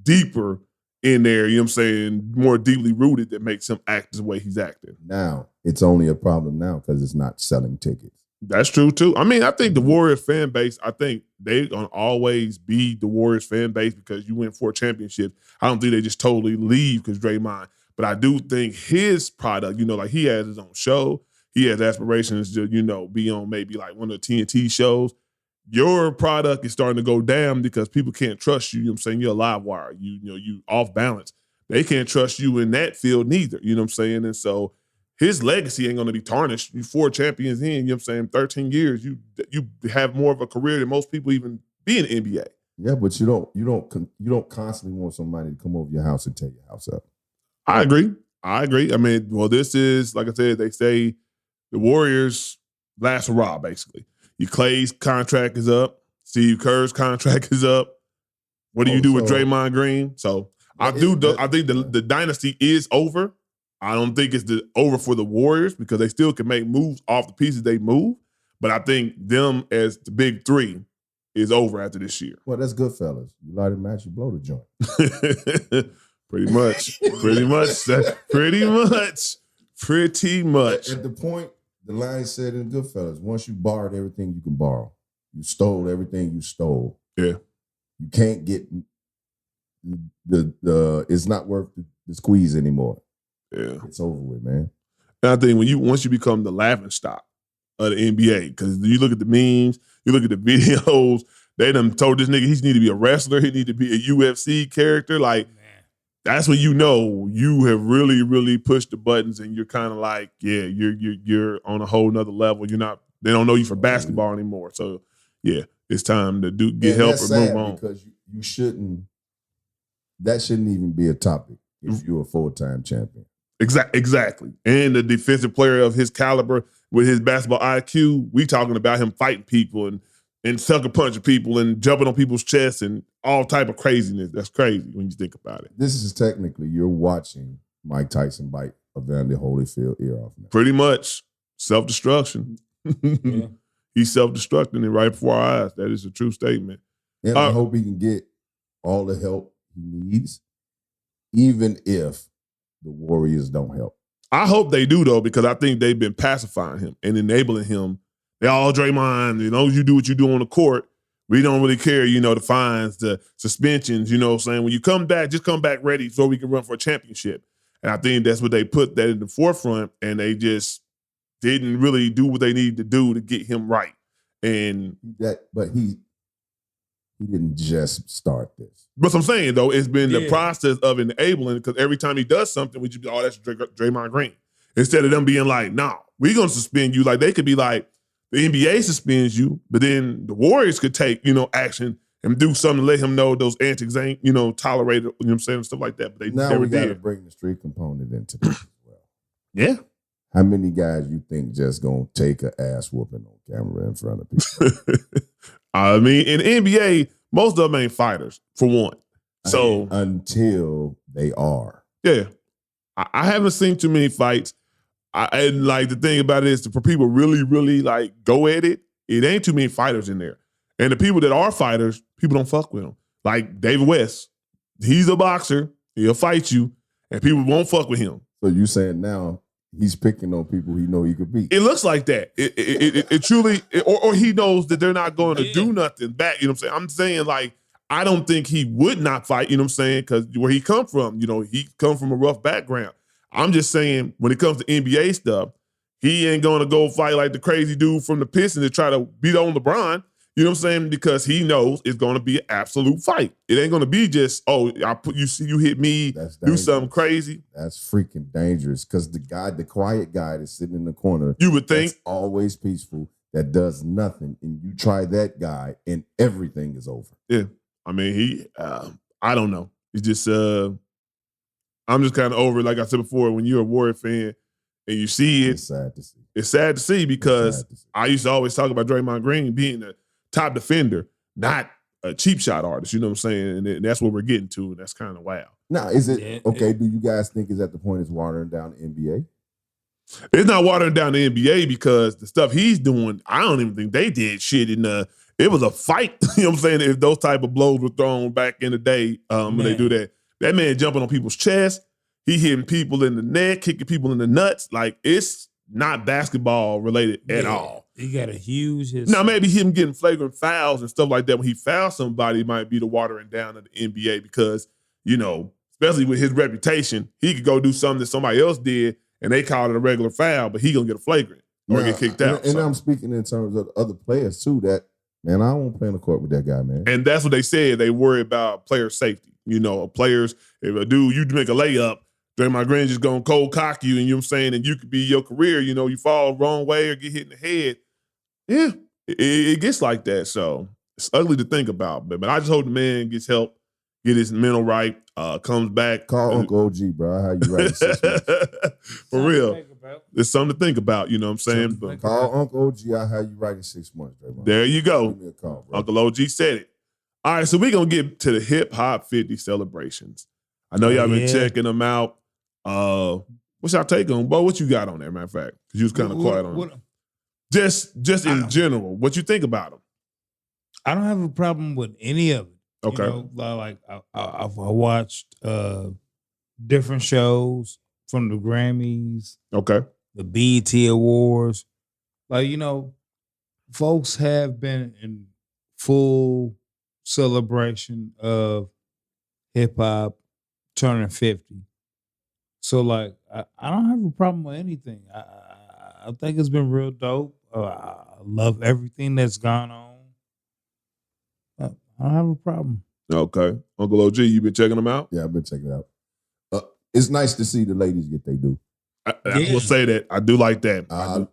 Speaker 1: deeper in there, you know what I'm saying, more deeply rooted that makes him act the way he's acting.
Speaker 4: Now, it's only a problem now because it's not selling tickets.
Speaker 1: That's true, too. I mean, I think the Warriors fan base, I think they're going to always be the Warriors fan base because you win 4 championships. I don't think they just totally leave because Draymond. But I do think his product, you know, like he has his own show. He has aspirations to, you know, be on maybe like one of the TNT shows. Your product is starting to go down because people can't trust you. You know what I'm saying? You're a live wire. You know, you off balance. They can't trust you in that field neither. You know what I'm saying? And so his legacy ain't going to be tarnished. You 4 champions in, you know what I'm saying, 13 years. You have more of a career than most people even be in the NBA.
Speaker 4: Yeah, but you don't constantly want somebody to come over your house and tear your house up.
Speaker 1: I agree. I mean, well, this is, like I said, they say the Warriors last hurrah, basically. Clay's contract is up. Steve Kerr's contract is up. What do you do with Draymond Green? So I think the dynasty is over. I don't think it's over for the Warriors because they still can make moves off the pieces they move. But I think them as the big 3 is over after this year.
Speaker 4: Well, that's good, fellas. You light a match, you blow the joint.
Speaker 1: Pretty much.
Speaker 4: At the point, the line said in Goodfellas, once you borrowed everything you can borrow, you stole everything you stole.
Speaker 1: Yeah.
Speaker 4: You can't get the it's not worth the squeeze anymore.
Speaker 1: Yeah.
Speaker 4: It's over with, man.
Speaker 1: And I think once you become the laughing stock of the NBA, because you look at the memes, you look at the videos, they done told this nigga he need to be a wrestler, he need to be a UFC character. Like, that's when you know you have really, really pushed the buttons and you're kind of like, yeah, you're on a whole nother level. They don't know you for basketball anymore. So yeah, it's time to get help or move on.
Speaker 4: Because that shouldn't even be a topic if you're a full-time champion.
Speaker 1: Exactly. And the defensive player of his caliber with his basketball IQ, we talking about him fighting people and sucker punching people and jumping on people's chests and all type of craziness. That's crazy when you think about it.
Speaker 4: This is technically, you're watching Mike Tyson bite Evander Holyfield ear off. Now.
Speaker 1: Pretty much. Self-destruction. Yeah. He's self-destructing it right before our eyes. That is a true statement.
Speaker 4: And I hope he can get all the help he needs, even if the Warriors don't help.
Speaker 1: I hope they do though, because I think they've been pacifying him and enabling him. They all Draymond, you do what you do on the court. We don't really care, the fines, the suspensions, saying when you come back, just come back ready so we can run for a championship. And I think that's what they put that in the forefront, and they just didn't really do what they needed to do to get him right. And
Speaker 4: but he didn't just start this.
Speaker 1: But I'm saying though, it's been the process of enabling, because every time he does something, we just be, oh, that's Draymond Green. Instead of them being like, no, we're gonna suspend you. Like they could be like, the NBA suspends you, but then the Warriors could take, action and do something to let him know those antics ain't, tolerated, you know what I'm saying, stuff like that. But they
Speaker 4: now
Speaker 1: never
Speaker 4: we got to
Speaker 1: did.
Speaker 4: bring the street component into this as well.
Speaker 1: Yeah.
Speaker 4: How many guys you think just gonna take an ass whooping on camera in front of people?
Speaker 1: I mean, in the NBA, most of them ain't fighters, for one. So
Speaker 4: until they are.
Speaker 1: Yeah. I haven't seen too many fights. And like the thing about it is, for people really, really like go at it, it ain't too many fighters in there. And the people that are fighters, people don't fuck with them. Like David West, he's a boxer, he'll fight you, and people won't fuck with him.
Speaker 4: So you saying now he's picking on people he know he could beat?
Speaker 1: It looks like that. It truly, or he knows that they're not going to do nothing back. You know what I'm saying? I'm saying like, I don't think he would not fight, you know what I'm saying? Because where he come from, he come from a rough background. I'm just saying, when it comes to NBA stuff, he ain't going to go fight like the crazy dude from the Pistons to try to beat on LeBron. You know what I'm saying? Because he knows it's going to be an absolute fight. It ain't going to be just, you hit me, do something crazy.
Speaker 4: That's freaking dangerous. Because the quiet guy that's sitting in the corner,
Speaker 1: you would think,
Speaker 4: that's always peaceful, that does nothing, and you try that guy, and everything is over.
Speaker 1: Yeah, I mean, I don't know. It's just, I'm just kind of over it. Like I said before, when you're a Warrior fan and you see it,
Speaker 4: it's sad to see.
Speaker 1: It's sad to see because I used to always talk about Draymond Green being a top defender, not a cheap shot artist. You know what I'm saying? And that's what we're getting to, and that's kind of wild.
Speaker 4: Now, is it okay? Do you guys think it's at the point it's watering down the NBA?
Speaker 1: It's not watering down the NBA because the stuff he's doing, I don't even think they did shit in it was a fight. You know what I'm saying? If those type of blows were thrown back in the day, when they do that. That man jumping on people's chests, he hitting people in the neck, kicking people in the nuts. Like, it's not basketball related at all.
Speaker 2: He got a huge history.
Speaker 1: Now, maybe him getting flagrant fouls and stuff like that when he fouls somebody might be the watering down of the NBA because, especially with his reputation, he could go do something that somebody else did and they called it a regular foul, but he gonna get a flagrant or get kicked out.
Speaker 4: And I'm speaking in terms of other players too that, man, I don't want to play on the court with that guy, man.
Speaker 1: And that's what they said. They worry about player safety. Players, if a dude, you make a layup, Draymond Green just gonna cold cock you, and you know what I'm saying, and you could be your career, you fall wrong way or get hit in the head. Yeah, it gets like that. So it's ugly to think about. But I just hope the man gets help, get his mental right, comes back.
Speaker 4: Call Uncle OG, bro. How you write 6 months?
Speaker 1: For real. It's something to think about, you know what I'm saying? But
Speaker 4: call Uncle OG out how you write in 6 months, Draymond.
Speaker 1: There you go.
Speaker 4: Give me a call, bro.
Speaker 1: Uncle OG said it. All right, so we're going to get to the Hip Hop 50 celebrations. I know y'all been checking them out. What's y'all take on? Bo, what you got on there, matter of fact? Because you was kind of quiet on it. Just in general, what you think about them?
Speaker 2: I don't have a problem with any of it.
Speaker 1: Okay.
Speaker 2: I've watched different shows from the Grammys.
Speaker 1: Okay.
Speaker 2: The BET Awards. Folks have been in full celebration of hip hop turning 50. So I don't have a problem with anything. I think it's been real dope. I love everything that's gone on. I don't have a problem.
Speaker 1: Okay. Uncle OG, you been checking them out?
Speaker 4: Yeah, I've been checking it out. It's nice to see the ladies get they due.
Speaker 1: I will say that. I do like that.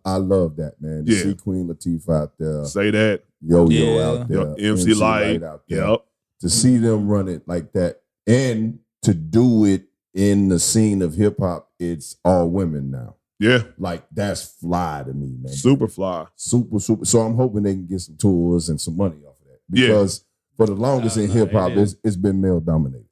Speaker 4: I love that, man. To see Queen Latifah out there.
Speaker 1: Say that.
Speaker 4: Yo-Yo out there.
Speaker 1: MC Light
Speaker 4: out there.
Speaker 1: Yep.
Speaker 4: To see them run it like that and to do it in the scene of hip-hop, it's all women now.
Speaker 1: Yeah.
Speaker 4: Like, that's fly to me, man.
Speaker 1: Super fly.
Speaker 4: Super. So I'm hoping they can get some tours and some money off of that. Because for the longest in hip-hop, it's been male-dominated.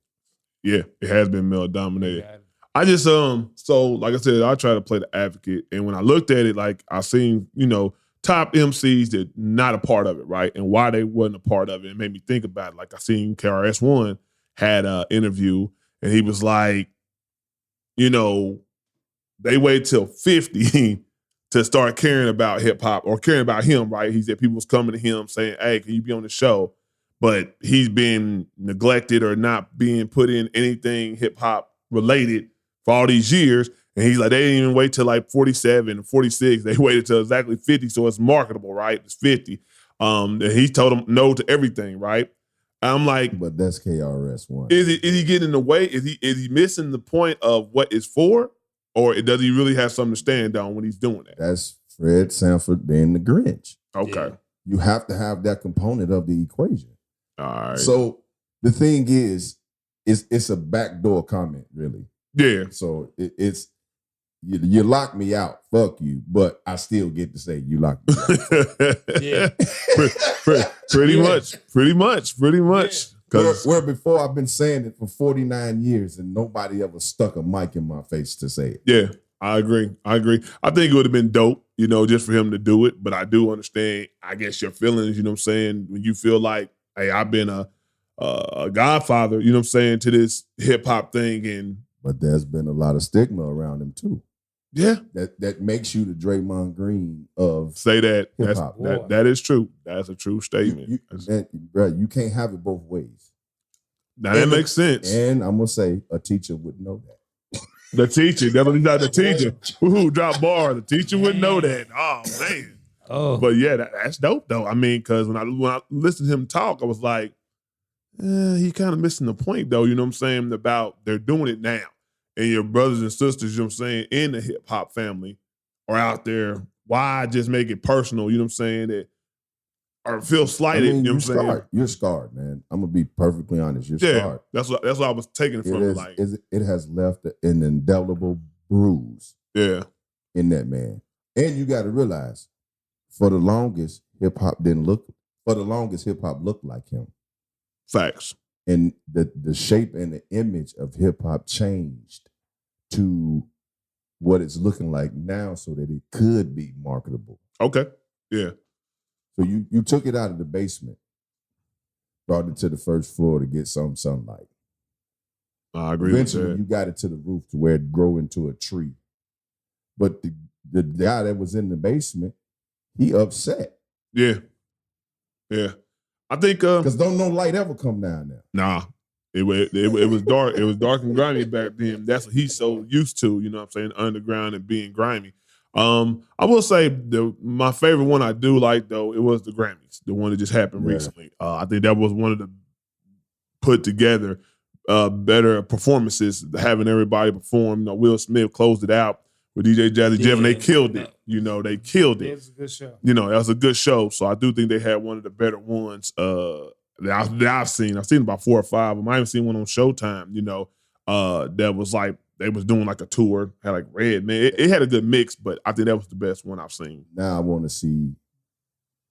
Speaker 1: Yeah, it has been male-dominated. I just, so like I said, I try to play the advocate. And when I looked at it, like I seen, top MCs that not a part of it, right? And why they wasn't a part of it. It made me think about it. Like I seen KRS-One had an interview and he was like, they wait till 50 to start caring about hip hop or caring about him, right? He said people was coming to him saying, hey, can you be on the show? But he's been neglected or not being put in anything hip hop related for all these years. And he's like, they didn't even wait till like 47, 46. They waited till exactly 50. So it's marketable, right? It's 50. And he told them no to everything, right? I'm like,
Speaker 4: but that's KRS-One.
Speaker 1: Is he getting in the way? Is he missing the point of what it's for? Or does he really have something to stand on when he's doing that?
Speaker 4: That's Fred Sanford being the Grinch.
Speaker 1: Okay.
Speaker 4: You have to have that component of the equation.
Speaker 1: All right.
Speaker 4: So the thing is, it's a backdoor comment, really.
Speaker 1: Yeah.
Speaker 4: So it's you lock me out, fuck you, but I still get to say you locked me out.
Speaker 2: Yeah.
Speaker 1: Pretty much.
Speaker 4: Where before I've been saying it for 49 years and nobody ever stuck a mic in my face to say it.
Speaker 1: Yeah, I agree. I think it would have been dope, just for him to do it. But I do understand, I guess, your feelings, you know what I'm saying? When you feel like, hey, I've been a godfather, you know what I'm saying, to this hip-hop thing.
Speaker 4: But there's been a lot of stigma around him, too.
Speaker 1: Yeah.
Speaker 4: That makes you the Draymond Green of
Speaker 1: say that.
Speaker 4: hip-hop.
Speaker 1: That is true. That's a true statement.
Speaker 4: You can't have it both ways.
Speaker 1: Now that makes sense.
Speaker 4: And I'm going to say a teacher would know that.
Speaker 1: The teacher, definitely not the teacher. Ooh, drop bar. The teacher wouldn't know that. Oh, man.
Speaker 2: Oh.
Speaker 1: But yeah, that's dope, though. I mean, because when I listened to him talk, I was like, he kind of missing the point, though, you know what I'm saying, about they're doing it now. And your brothers and sisters, you know what I'm saying, in the hip-hop family are out there. Why just make it personal, you know what I'm saying, that or feel slighted, you know what I'm saying?
Speaker 4: You're scarred, man. I'm going to be perfectly honest. You're scarred.
Speaker 1: That's what I was taking it from.
Speaker 4: It has left an indelible bruise in that man. And you got to realize, for the longest, hip-hop looked like him.
Speaker 1: Facts.
Speaker 4: And the shape and the image of hip-hop changed to what it's looking like now so that it could be marketable.
Speaker 1: Okay. Yeah.
Speaker 4: So you took it out of the basement, brought it to the first floor to get some sunlight.
Speaker 1: I agree
Speaker 4: Eventually,
Speaker 1: with that.
Speaker 4: you got it to the roof to where it grew into a tree. But the guy that was in the basement, he upset.
Speaker 1: Yeah. Yeah. I think
Speaker 4: because don't no light ever come down there.
Speaker 1: Nah, it was dark. It was dark and grimy back then. That's what he's so used to. You know what I'm saying, underground and being grimy. I will say my favorite one I do like though it was the Grammys, the one that just happened recently. I think that was one of the put together better performances, having everybody perform. Will Smith closed it out with DJ Jazzy Jeff, and they killed it. They killed it.
Speaker 2: It was a good show.
Speaker 1: That was a good show. So I do think they had one of the better ones that I've seen. I've seen about 4 or 5 of them. I haven't seen one on Showtime, that was like, they was doing like a tour, had like Red, man. It had a good mix, but I think that was the best one I've seen.
Speaker 4: Now I want to see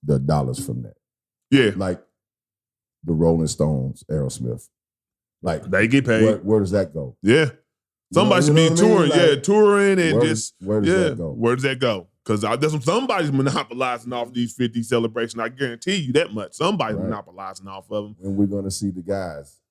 Speaker 4: the dollars from that.
Speaker 1: Yeah.
Speaker 4: Like the Rolling Stones, Aerosmith. Like
Speaker 1: they get paid.
Speaker 4: Where does that go?
Speaker 1: Yeah. Somebody should be touring, touring and
Speaker 4: where does that go?
Speaker 1: Where does that go? Because somebody's monopolizing off these 50 celebrations. I guarantee you that much. Somebody's monopolizing off of them.
Speaker 4: And we're going to see the guys,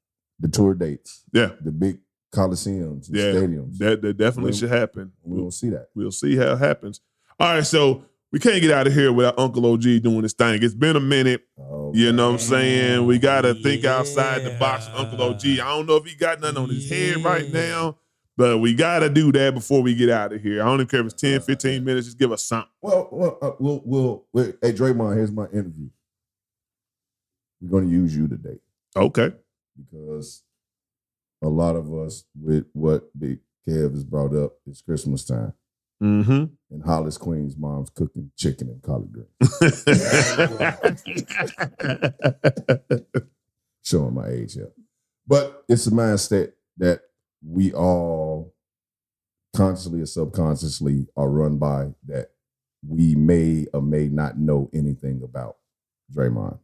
Speaker 4: the tour dates.
Speaker 1: Yeah.
Speaker 4: The big coliseums and stadiums.
Speaker 1: That definitely should happen.
Speaker 4: We'll see that.
Speaker 1: We'll see how it happens. All right, so we can't get out of here without Uncle OG doing this thing. It's been a minute. You know what I'm saying? We got to think outside the box with Uncle OG. I don't know if he got nothing on his head right now, but we got to do that before we get out of here. I don't even care if it's 10, 15 minutes. Just give us something.
Speaker 4: We'll hey, Draymond, here's my interview. We're going to use you today.
Speaker 1: Okay.
Speaker 4: Because a lot of us, with what Big Kev has brought up, it's Christmas time.
Speaker 1: Mm-hmm.
Speaker 4: And Hollis Queen's mom's cooking chicken and collard greens. Showing my age here. But it's a mindset that we all consciously or subconsciously are run by, that we may or may not know anything about Draymond.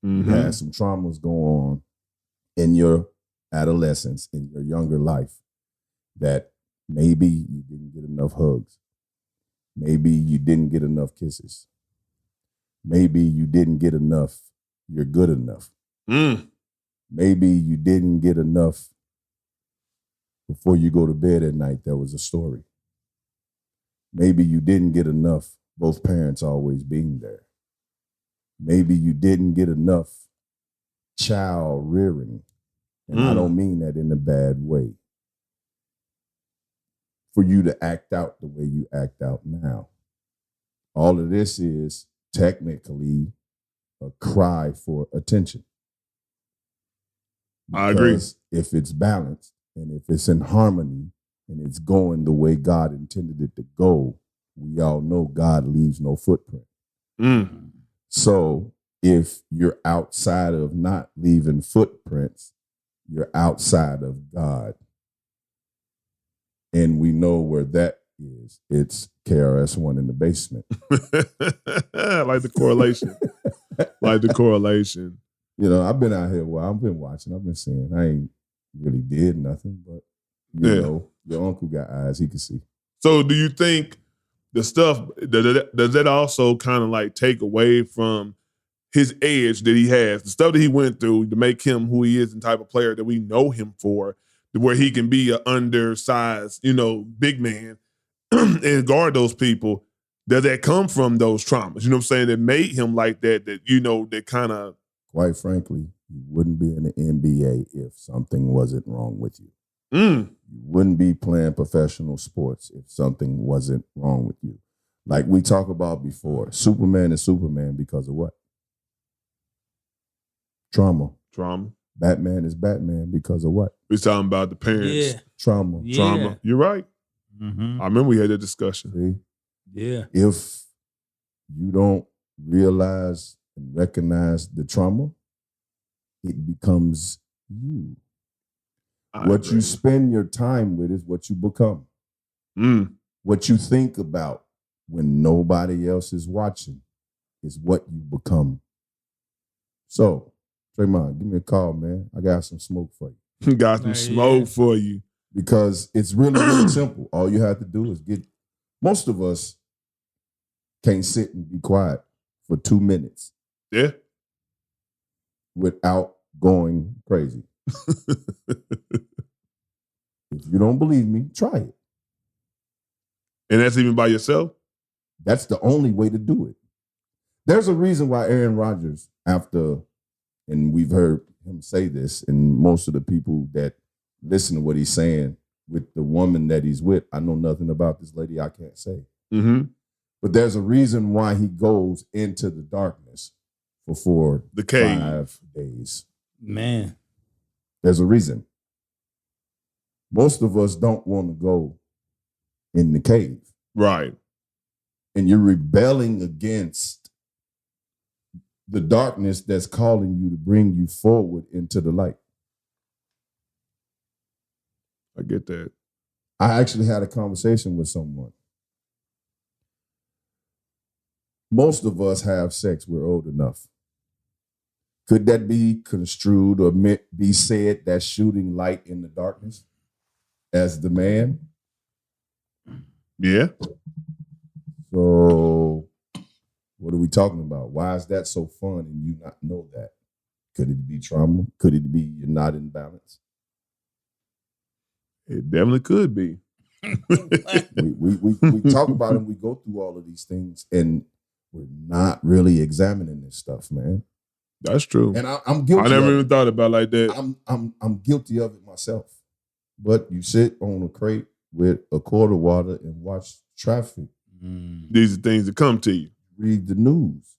Speaker 1: Mm-hmm.
Speaker 4: You had some traumas go on in your adolescence, in your younger life, that maybe you didn't get enough hugs. Maybe you didn't get enough kisses. Maybe you didn't get enough, you're good enough. Maybe you didn't get enough before you go to bed at night. There was a story. Maybe you didn't get enough, both parents always being there. Maybe you didn't get enough child rearing. And I don't mean that in a bad way. For you to act out the way you act out now. All of this is technically a cry for attention.
Speaker 1: I agree.
Speaker 4: Because if it's balanced and if it's in harmony and it's going the way God intended it to go, we all know God leaves no footprint. So if you're outside of not leaving footprints, you're outside of God. And we know where that is. It's KRS-One in the basement.
Speaker 1: I like the correlation. Like the correlation.
Speaker 4: You know, I've been out here. Well, I've been watching. I've been seeing. I ain't really did nothing, but you know, your uncle got eyes. He can see.
Speaker 1: So, do you think the stuff does that also kind of like take away from his edge that he has, the stuff that he went through to make him who he is and type of player that we know him for, where he can be an undersized, you know, big man and guard those people? Does that come from those traumas? You know what I'm saying? That made him like that, you know, that kind of.
Speaker 4: Quite frankly, you wouldn't be in the NBA if something wasn't wrong with you. You wouldn't be playing professional sports if something wasn't wrong with you. Like we talked about before, Superman is Superman because of what? Trauma. Batman is Batman because of what?
Speaker 1: We're talking about the parents.
Speaker 2: Yeah.
Speaker 4: Trauma.
Speaker 2: Yeah.
Speaker 1: Trauma. You're right.
Speaker 2: Mm-hmm.
Speaker 1: I remember we had that discussion.
Speaker 4: See?
Speaker 2: Yeah.
Speaker 4: If you don't realize and recognize the trauma, it becomes you. What you spend your time with is what you become. What you think about when nobody else is watching is what you become. So, Draymond, give me a call, man. I got some smoke for you.
Speaker 1: Got some smoke for you.
Speaker 4: Because it's really, really simple. All you have to do is most of us can't sit and be quiet for 2 minutes.
Speaker 1: Yeah.
Speaker 4: Without going crazy. If you don't believe me, try it.
Speaker 1: And that's even by yourself?
Speaker 4: That's the only way to do it. There's a reason why Aaron Rodgers, and we've heard him say this, and most of the people that listen to what he's saying with the woman that he's with, I know nothing about this lady, I can't say. But there's a reason why he goes into the darkness for
Speaker 1: the cave.
Speaker 4: 5 days.
Speaker 2: Man.
Speaker 4: There's a reason. Most of us don't want to go in the cave.
Speaker 1: Right.
Speaker 4: And you're rebelling against the darkness that's calling you to bring you forward into the light.
Speaker 1: I get that.
Speaker 4: I actually had a conversation with someone. Most of us have sex, we're old enough. Could that be construed or be said that's shooting light in the darkness as the man?
Speaker 1: Yeah.
Speaker 4: So what are we talking about? Why is that so fun and you not know that? Could it be trauma? Could it be you're not in balance?
Speaker 1: It definitely could be.
Speaker 4: we talk about it and we go through all of these things and we're not really examining this stuff, man.
Speaker 1: That's true.
Speaker 4: And I'm guilty.
Speaker 1: I never even thought about it like that.
Speaker 4: I'm guilty of it myself. But you sit on a crate with a quart of water and watch traffic.
Speaker 1: These are things that come to you.
Speaker 4: Read the news.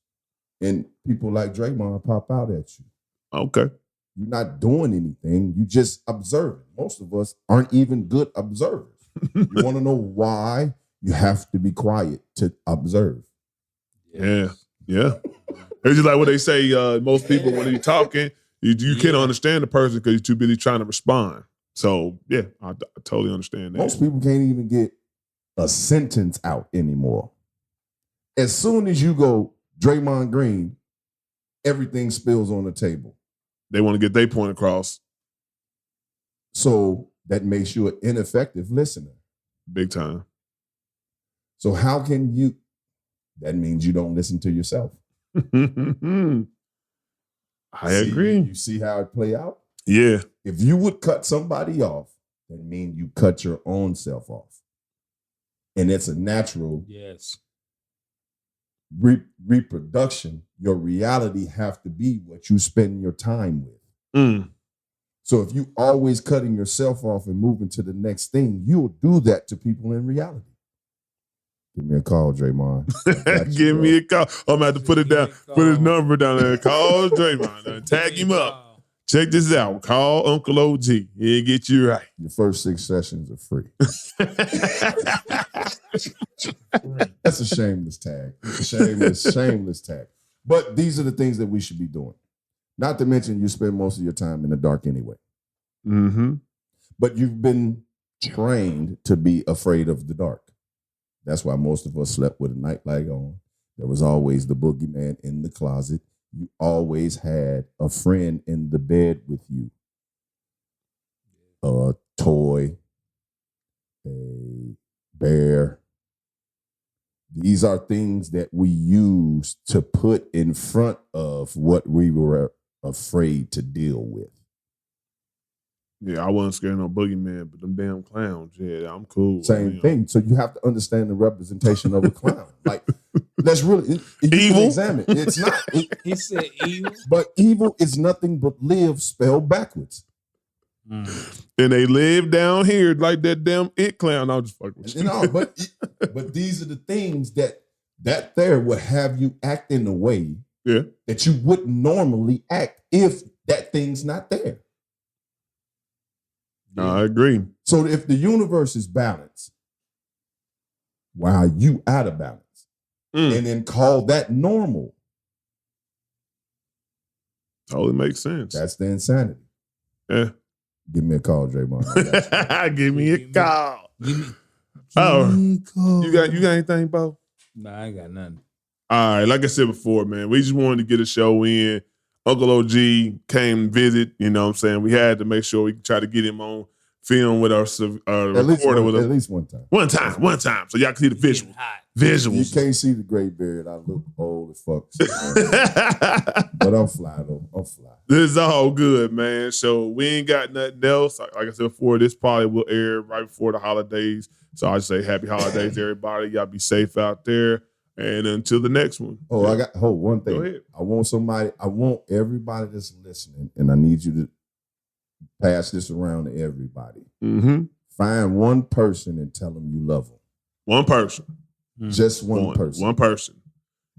Speaker 4: And people like Draymond pop out at you.
Speaker 1: Okay.
Speaker 4: You're not doing anything. You just observing. Most of us aren't even good observers. You want to know why? You have to be quiet to observe.
Speaker 1: Yeah. Yeah. It's just like what they say, most people, when you're talking, you can't understand the person because you're too busy trying to respond. So, yeah, I totally understand that.
Speaker 4: Most people can't even get a sentence out anymore. As soon as you go Draymond Green, everything spills on the table.
Speaker 1: They want to get their point across.
Speaker 4: So that makes you an ineffective listener.
Speaker 1: Big time.
Speaker 4: So how can you? That means you don't listen to yourself.
Speaker 1: I agree.
Speaker 4: You see how it play out?
Speaker 1: Yeah.
Speaker 4: If you would cut somebody off, that means you cut your own self off. and it's a natural
Speaker 2: Yes.
Speaker 4: reproduction, your reality have to be what you spend your time with.
Speaker 1: Mm.
Speaker 4: So if you always cutting yourself off and moving to the next thing, you'll do that to people in reality. Give me a call, Draymond.
Speaker 1: Give me a call. I'm about to put it down, put his number down there. Call Draymond. Tag him up. Check this out. Call Uncle OG. He'll get you right.
Speaker 4: Your first 6 sessions are free. That's a shameless tag. Shameless tag. But these are the things that we should be doing. Not to mention you spend most of your time in the dark anyway.
Speaker 1: Mm-hmm.
Speaker 4: But you've been trained to be afraid of the dark. That's why most of us slept with a nightlight on. There was always the boogeyman in the closet. You always had a friend in the bed with you. A toy, a bear. These are things that we use to put in front of what we were afraid to deal with.
Speaker 1: Yeah, I wasn't scared of no boogeyman, but them damn clowns, yeah, I'm cool.
Speaker 4: Same thing. So you have to understand the representation of a clown. Like, that's really if you
Speaker 1: Evil?
Speaker 4: examine it. It's not.
Speaker 2: He said evil.
Speaker 4: But evil is nothing but live spelled backwards.
Speaker 2: Mm.
Speaker 1: And they live down here like that damn it clown. I'll just fuck with you.
Speaker 4: But these are the things that there would have you act in a way that you wouldn't normally act if that thing's not there.
Speaker 1: No, I agree.
Speaker 4: So if the universe is balanced, why are you out of balance? And then call that normal.
Speaker 1: Totally makes sense.
Speaker 4: That's the insanity.
Speaker 1: Yeah.
Speaker 4: Give me a call, Draymond.
Speaker 1: Give me a call. You got anything, Bo?
Speaker 2: Nah, I ain't got nothing.
Speaker 1: All right, like I said before, man, we just wanted to get a show in. Uncle OG came and visit, you know what I'm saying? We had to make sure we could try to get him on film with our recorder with us.
Speaker 4: At least one time.
Speaker 1: One time. So y'all can see the visuals. Visuals.
Speaker 4: You can't see the gray beard. I look old as fuck. But I'm fly, though. I'm fly.
Speaker 1: This is all good, man. So we ain't got nothing else. Like I said before, this probably will air right before the holidays. So I just say happy holidays to everybody. Y'all be safe out there. And until the next one.
Speaker 4: One thing.
Speaker 1: Go ahead.
Speaker 4: I want everybody that's listening, and I need you to pass this around to everybody.
Speaker 1: Mm-hmm.
Speaker 4: Find one person and tell them you love them.
Speaker 1: One person.
Speaker 4: Just one person.
Speaker 1: One person.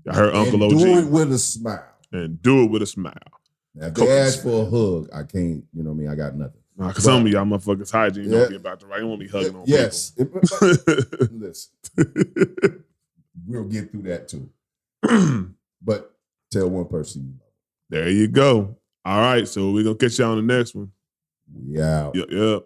Speaker 1: I heard Uncle OG.
Speaker 4: Do it with a smile.
Speaker 1: And do it with a smile.
Speaker 4: Now, if they ask for a hug, I can't, you know what I mean? I got nothing.
Speaker 1: Nah, cause some of y'all motherfuckers hygiene don't be about the right. You won't be hugging on people.
Speaker 4: Listen. We'll get through that too. But tell one person you love.
Speaker 1: There you go. All right, so we're gonna catch y'all on the next one.
Speaker 4: We out.
Speaker 1: Yep.